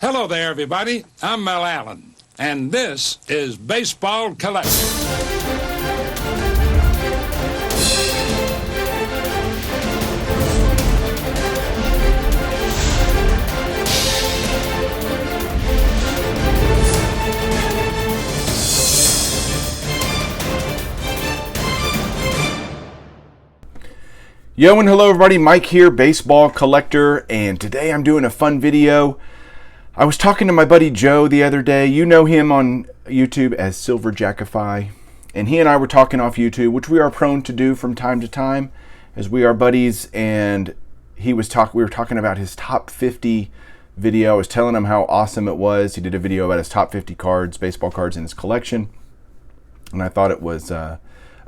Hello there, everybody. I'm Mel Allen, and this is Baseball Collector. Yo and hello everybody, Mike here, Baseball Collector, and today I'm doing a fun video. I was talking to my buddy Joe the other day. You know him on YouTube as Silver Jackify, and he and I were talking off YouTube, which we are prone to do from time to time as we are buddies, and we were talking about his top 50 video. I was telling him how awesome it was. He did a video about his top 50 cards, baseball cards in his collection, and I thought it was a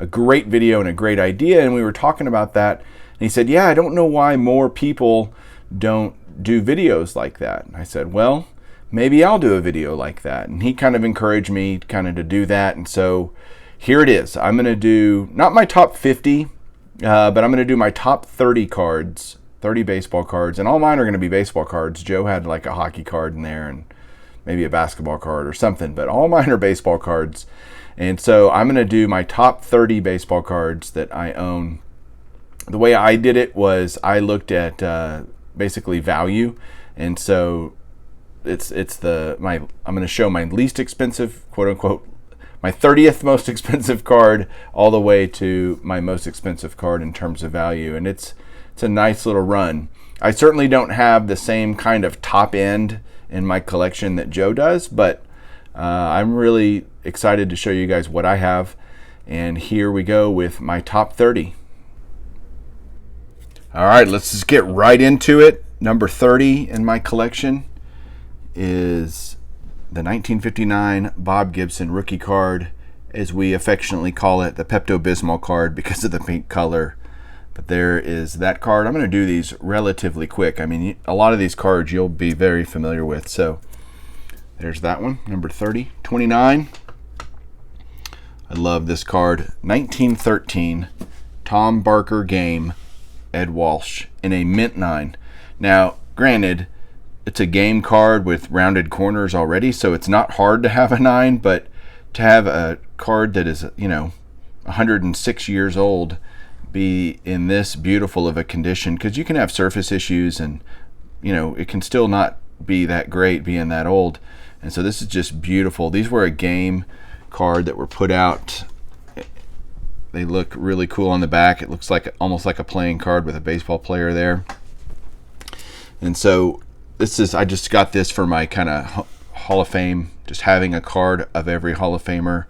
great video and a great idea, and we were talking about that. And he said, yeah, I don't know why more people don't do videos like that. And I said, well, maybe I'll do a video like that. And he kind of encouraged me to do that. And so here it is. I'm going to do not my top 50, but I'm going to do my top 30 cards, 30 baseball cards. And all mine are going to be baseball cards. Joe had like a hockey card in there and maybe a basketball card or something, but all mine are baseball cards. And so I'm going to do my top 30 baseball cards that I own. The way I did it was I looked at basically value, and so I'm going to show my least expensive, quote unquote, my 30th most expensive card all the way to my most expensive card in terms of value, and it's a nice little run. I certainly don't have the same kind of top end in my collection that Joe does, but I'm really excited to show you guys what I have, and here we go with my top 30. All right, let's just get right into it. Number 30 in my collection is the 1959 Bob Gibson rookie card, as we affectionately call it, the Pepto-Bismol card because of the pink color. But there is that card. I'm going to do these relatively quick. I mean, a lot of these cards you'll be very familiar with. So there's that one, number 30. 29. I love this card. 1913 Tom Barker game, Ed Walsh in a mint 9. Now, granted, it's a game card with rounded corners already, so it's not hard to have a 9, but to have a card that is, 106 years old be in this beautiful of a condition, because you can have surface issues and, it can still not be that great being that old. And so this is just beautiful. These were a game card that were put out. They look really cool on the back. It looks like almost like a playing card with a baseball player there. And so I just got this for my kind of Hall of Fame, just having a card of every Hall of Famer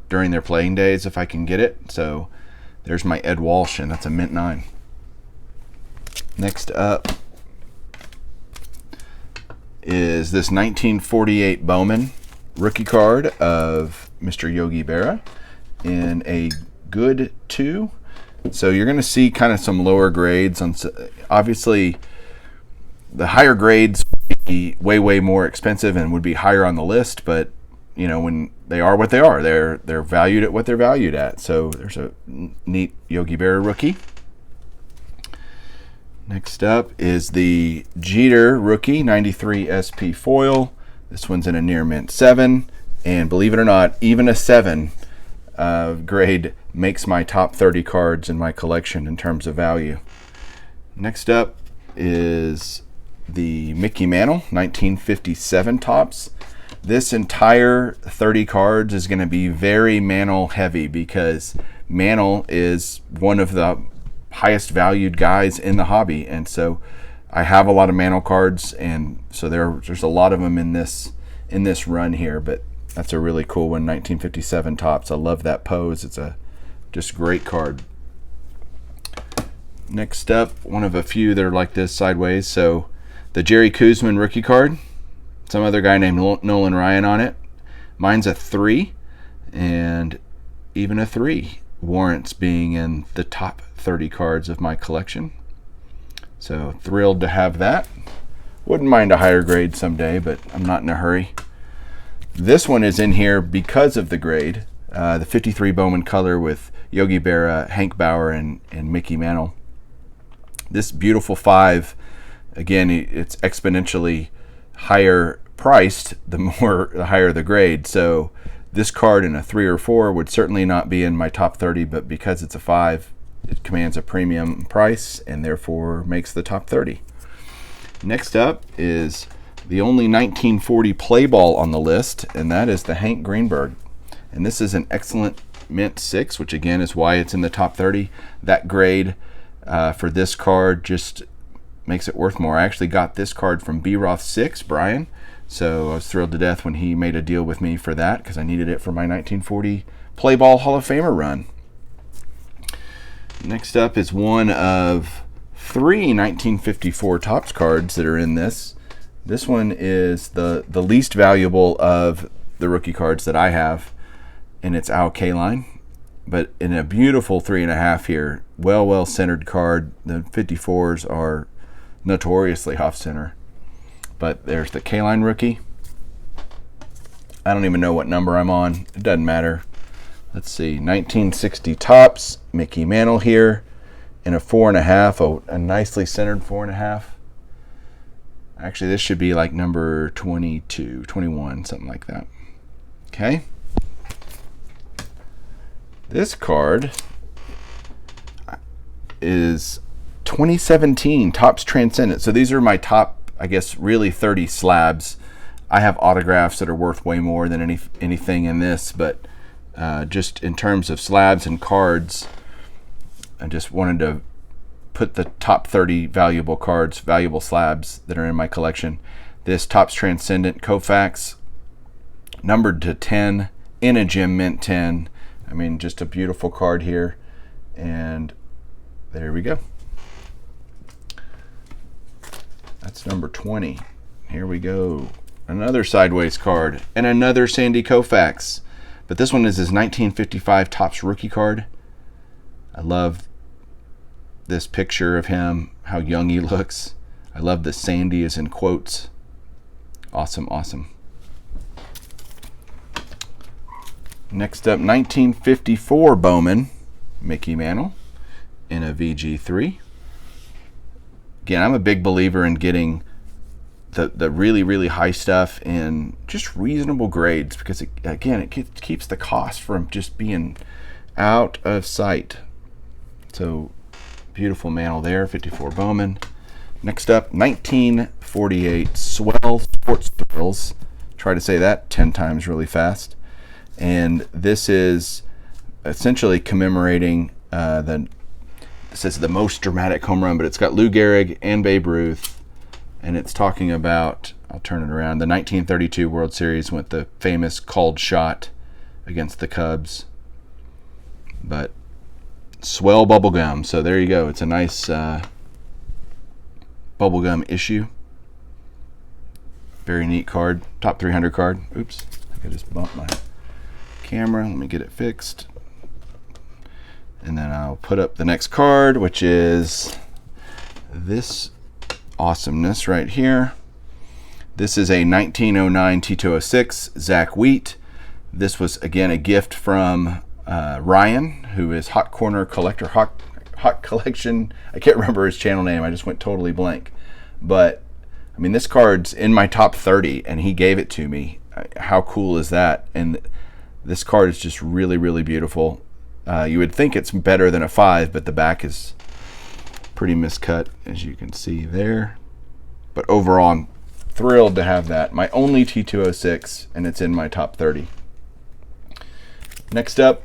during their playing days if I can get it. So there's my Ed Walsh, and that's a mint 9. Next up is this 1948 Bowman rookie card of Mr. Yogi Berra in a good 2. So you're going to see kind of some lower grades. Obviously, the higher grades would be way more expensive and would be higher on the list, but when they are what they are, they're valued at what they're valued at. So there's a neat Yogi Berra rookie. Next up is the Jeter rookie 93 SP foil. This one's in a near mint 7, and believe it or not, even a 7 grade makes my top 30 cards in my collection in terms of value. Next up is the Mickey Mantle 1957 Topps. This entire 30 cards is going to be very Mantle heavy because Mantle is one of the highest valued guys in the hobby, and so I have a lot of Mantle cards, and so there's a lot of them in this run here, but that's a really cool one, 1957 Topps. I love that pose. It's a just great card. Next up, one of a few that are like this sideways. So the Jerry Koosman rookie card. Some other guy named Nolan Ryan on it. Mine's a 3, and even a 3 warrants being in the top 30 cards of my collection. So thrilled to have that. Wouldn't mind a higher grade someday, but I'm not in a hurry. This one is in here because of the grade. The 53 Bowman color with Yogi Berra, Hank Bauer, and Mickey Mantle. This beautiful 5, again, it's exponentially higher priced, the higher the grade. So this card in a 3 or 4 would certainly not be in my top 30, but because it's a 5, it commands a premium price and therefore makes the top 30. Next up is the only 1940 play ball on the list, and that is the Hank Greenberg. And this is an excellent mint 6, which again is why it's in the top 30. That grade for this card just makes it worth more. I actually got this card from B. Roth 6, Brian. So I was thrilled to death when he made a deal with me for that because I needed it for my 1940 Play Ball Hall of Famer run. Next up is one of 3 1954 Topps cards that are in this. This one is the least valuable of the rookie cards that I have, and it's Al Kaline. But in a beautiful 3.5 here, well centered card. The 54s are notoriously off center. But there's the Kaline rookie. I don't even know what number I'm on. It doesn't matter. Let's see, 1960 Topps, Mickey Mantle here in a 4.5, a nicely centered 4.5. Actually, this should be like number 22, 21, something like that. Okay. This card is 2017 Topps Transcendent. So these are my top, I guess, really 30 slabs. I have autographs that are worth way more than anything in this, but just in terms of slabs and cards, I just wanted to put the top 30 valuable cards, valuable slabs that are in my collection. This Topps Transcendent Koufax, numbered to 10, in a gem mint 10. I mean, just a beautiful card here. And there we go. That's number 20. Here we go. Another sideways card and another Sandy Koufax. But this one is his 1955 Topps rookie card. I love this picture of him, how young he looks. I love the Sandy is in quotes. Awesome, awesome. Next up, 1954 Bowman, Mickey Mantle in a VG3. Again, I'm a big believer in getting the really high stuff in just reasonable grades because, it keeps the cost from just being out of sight. So, beautiful Mantle there, 54 Bowman. Next up, 1948 Swell Sports Thrills. Try to say that 10 times really fast. And this is essentially commemorating it says the most dramatic home run, but it's got Lou Gehrig and Babe Ruth, and it's talking about, I'll turn it around, the 1932 World Series with the famous called shot against the Cubs. But swell bubblegum, so there you go. It's a nice bubblegum issue. Very neat card. Top 300 card. Oops, I think I just bumped my camera. Let me get it fixed. And then I'll put up the next card, which is this awesomeness right here. This is a 1909 T206 Zach Wheat. This was, again, a gift from Ryan, who is Hot Corner Collector, Hot Collection. I can't remember his channel name. I just went totally blank. But, I mean, this card's in my top 30, and he gave it to me. How cool is that? And this card is just really beautiful. You would think it's better than a 5, but the back is pretty miscut, as you can see there. But overall, I'm thrilled to have that. My only T206, and it's in my top 30. Next up,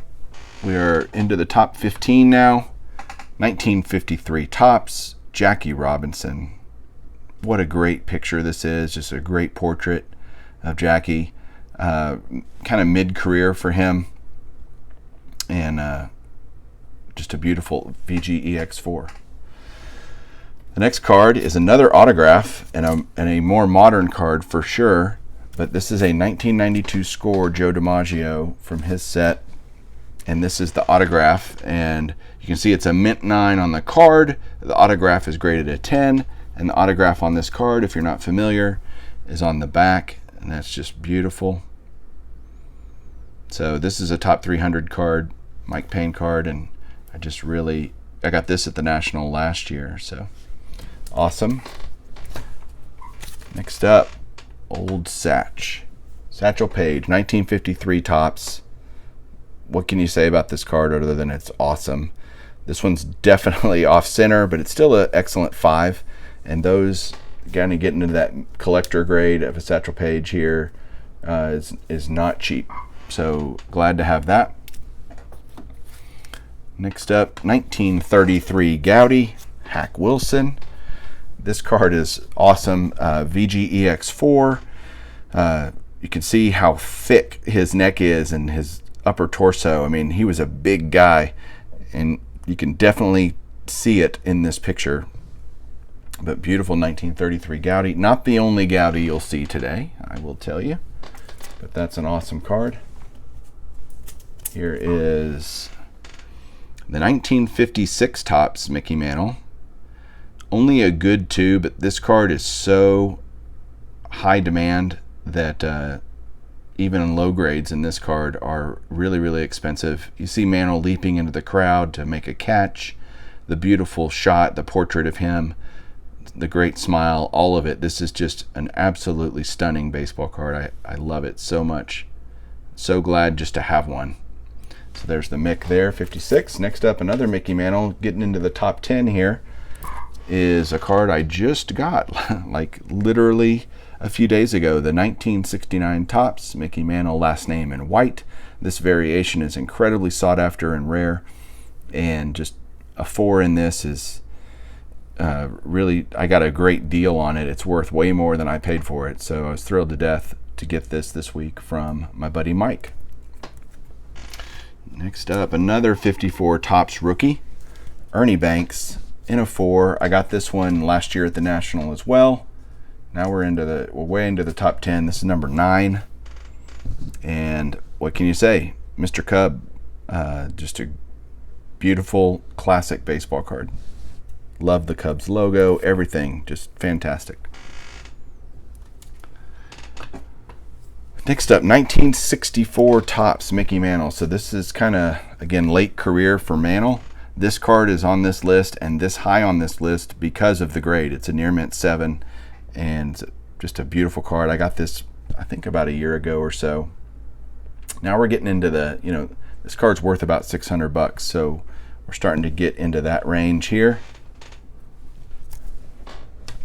we are into the top 15 now. 1953 Topps, Jackie Robinson. What a great picture this is. Just a great portrait of Jackie. Kind of mid-career for him. And just a beautiful VGEX4. The next card is another autograph and a more modern card for sure. But this is a 1992 score Joe DiMaggio from his set. And this is the autograph. And you can see it's a mint 9 on the card. The autograph is graded a 10. And the autograph on this card, if you're not familiar, is on the back. And that's just beautiful. So this is a top 300 card, Mike Payne card. And I got this at the National last year. So awesome. Next up, old Satchel Paige, 1953 Topps. What can you say about this card other than it's awesome? This one's definitely off center, but it's still an excellent 5. And those kind of getting into that collector grade of a Satchel Paige here is not cheap. So glad to have that. Next up, 1933 Gowdy, Hack Wilson. This card is awesome. VGEX4. You can see how thick his neck is and his upper torso. I mean, he was a big guy, and you can definitely see it in this picture. But beautiful 1933 Gowdy. Not the only Gowdy you'll see today, I will tell you. But that's an awesome card. Here is the 1956 Topps Mickey Mantle. Only a good 2, but this card is so high demand that even in low grades in this card are really, really expensive. You see Mantle leaping into the crowd to make a catch. The beautiful shot, the portrait of him, the great smile, all of it. This is just an absolutely stunning baseball card. I love it so much. So glad just to have one. So there's the Mick there, 56. Next up, another Mickey Mantle. Getting into the top 10 here is a card I just got, like literally a few days ago. The 1969 Topps Mickey Mantle, last name in white. This variation is incredibly sought after and rare, and just a 4 in this is really, I got a great deal on it. It's worth way more than I paid for it, so I was thrilled to death to get this week from my buddy Mike. Next up, another 54 Topps rookie, Ernie Banks in a 4. I got this one last year at the National as well. Now we're way into the top 10. This is number 9. And what can you say? Mr. Cub, just a beautiful classic baseball card. Love the Cubs logo, everything, just fantastic. Next up, 1964 Topps Mickey Mantle. So this is kind of, again, late career for Mantle. This card is on this list and this high on this list because of the grade. It's a near mint 7 and just a beautiful card. I got this, I think, about a year ago or so. Now we're getting into the, this card's worth about $600, so we're starting to get into that range here.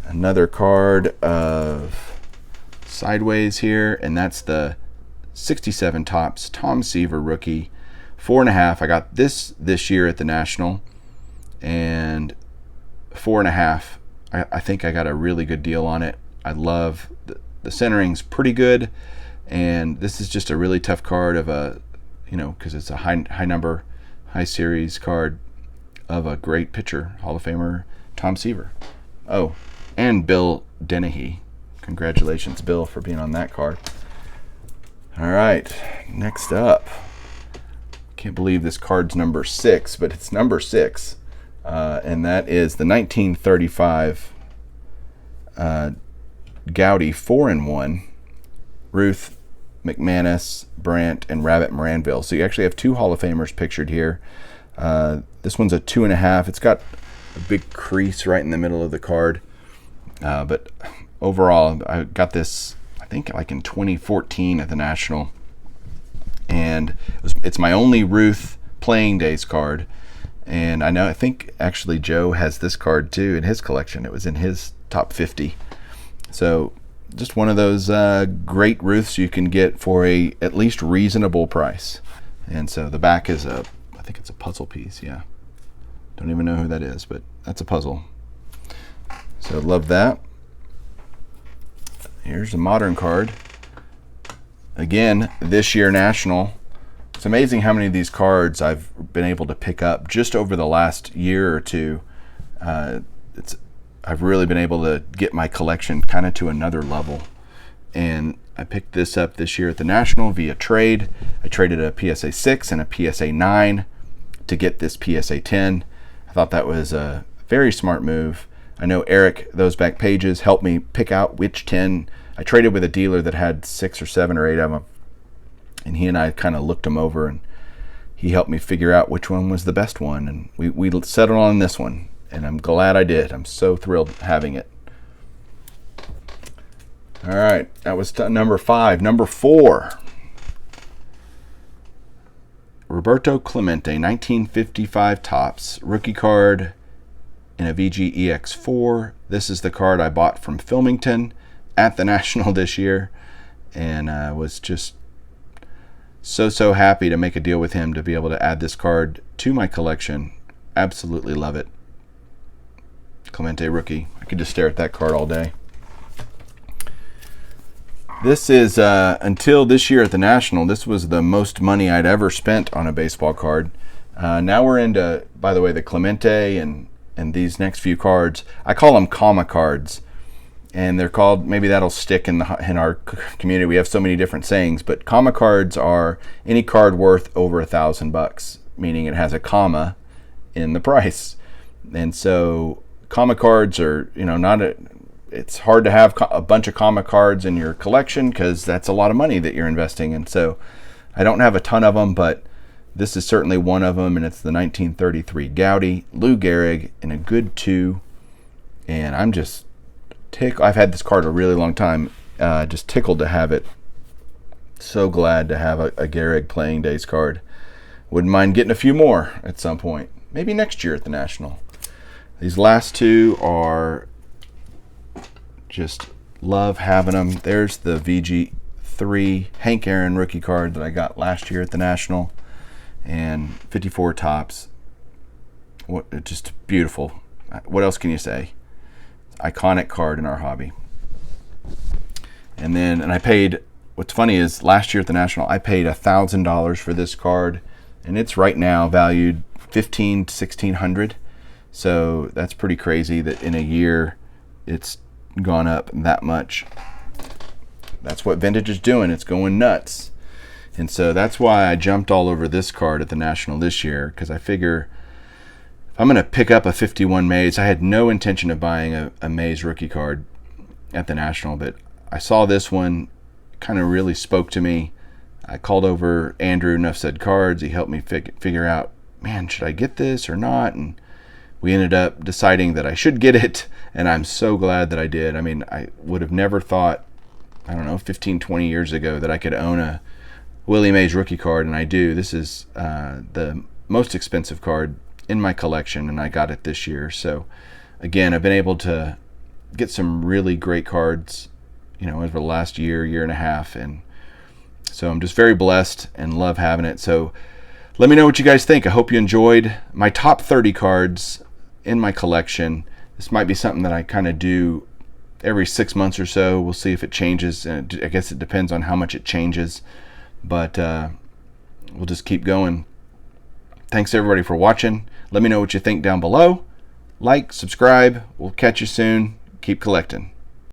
Another card of sideways here, and that's the 67 Topps Tom Seaver rookie, 4.5. I got this year at the National, and 4.5. I think I got a really good deal on it. I love the centering's pretty good, and this is just a really tough card of a, because it's a high number, high series card of a great pitcher, Hall of Famer Tom Seaver. Oh, and Bill Dennehy. Congratulations, Bill, for being on that card. All right, next up. Can't believe this card's number 6, but it's number 6. And that is the 1935 Gowdy 4-in-1, Ruth, McManus, Brandt, and Rabbit Moranville. So you actually have 2 Hall of Famers pictured here. This one's a 2.5. It's got a big crease right in the middle of the card. But overall, I got this, I think, like in 2014 at the National. And it's my only Ruth Playing Days card. And I think actually Joe has this card too in his collection. It was in his top 50. So just one of those great Ruths you can get for a at least reasonable price. And so the back is I think it's a puzzle piece, yeah. Don't even know who that is, but that's a puzzle. So love that. Here's a modern card. Again, this year National. It's amazing how many of these cards I've been able to pick up just over the last year or two. I've really been able to get my collection kind of to another level. And I picked this up this year at the National via trade. I traded a PSA 6 and a PSA 9 to get this PSA 10. I thought that was a very smart move. I know Eric, those back pages, helped me pick out which 10. I traded with a dealer that had 6 or 7 or 8 of them. And he and I kind of looked them over, and he helped me figure out which one was the best one. And we settled on this one, and I'm glad I did. I'm so thrilled having it. All right, that was number 5. Number 4. Roberto Clemente, 1955 Topps, rookie card in a VG EX4. This is the card I bought from Filmington at the National this year, and I was just so happy to make a deal with him to be able to add this card to my collection. Absolutely love it. Clemente rookie. I could just stare at that card all day. This is, until this year at the National, this was the most money I'd ever spent on a baseball card. Now we're into, by the way, the Clemente and these next few cards. I call them comma cards. And they're called, maybe that'll stick in our community. We have so many different sayings, but comma cards are any card worth over $1,000, meaning it has a comma in the price. And so comma cards are, it's hard to have a bunch of comma cards in your collection because that's a lot of money that you're investing in. So I don't have a ton of them, but this is certainly one of them, and it's the 1933 Gowdy, Lou Gehrig, in a good 2. And I'm just I've had this card a really long time. Just tickled to have it. So glad to have a Gehrig playing days card. Wouldn't mind getting a few more at some point. Maybe next year at the National. These last 2 are just love having them. There's the VG3 Hank Aaron rookie card that I got last year at the National, and 54 Topps. Just beautiful. What else can you say? Iconic card in our hobby. And I paid, what's funny is last year at the National I paid $1,000 for this card, and it's right now valued $1,500 to $1,600. So that's pretty crazy that in a year it's gone up that much. That's what vintage is doing. It's going nuts. And so that's why I jumped all over this card at the National this year, because I figure if I'm going to pick up a 51 Mays, I had no intention of buying a Mays rookie card at the National, but I saw this one, kind of really spoke to me. I called over Andrew, Enough Said Cards. He helped me figure out, man, should I get this or not? And we ended up deciding that I should get it, and I'm so glad that I did. I mean, I would have never thought, 15, 20 years ago that I could own a Willie Mays rookie card, and I do. This is the most expensive card in my collection, and I got it this year. So again, I've been able to get some really great cards, over the last year and a half, and so I'm just very blessed and love having it. So let me know what you guys think. I hope you enjoyed my top 30 cards in my collection. This might be something that I kind of do every 6 months or so. We'll see if it changes, and I guess it depends on how much it changes, but we'll just keep going. Thanks everybody for watching. Let me know what you think down below. Like, subscribe. We'll catch you soon. Keep collecting.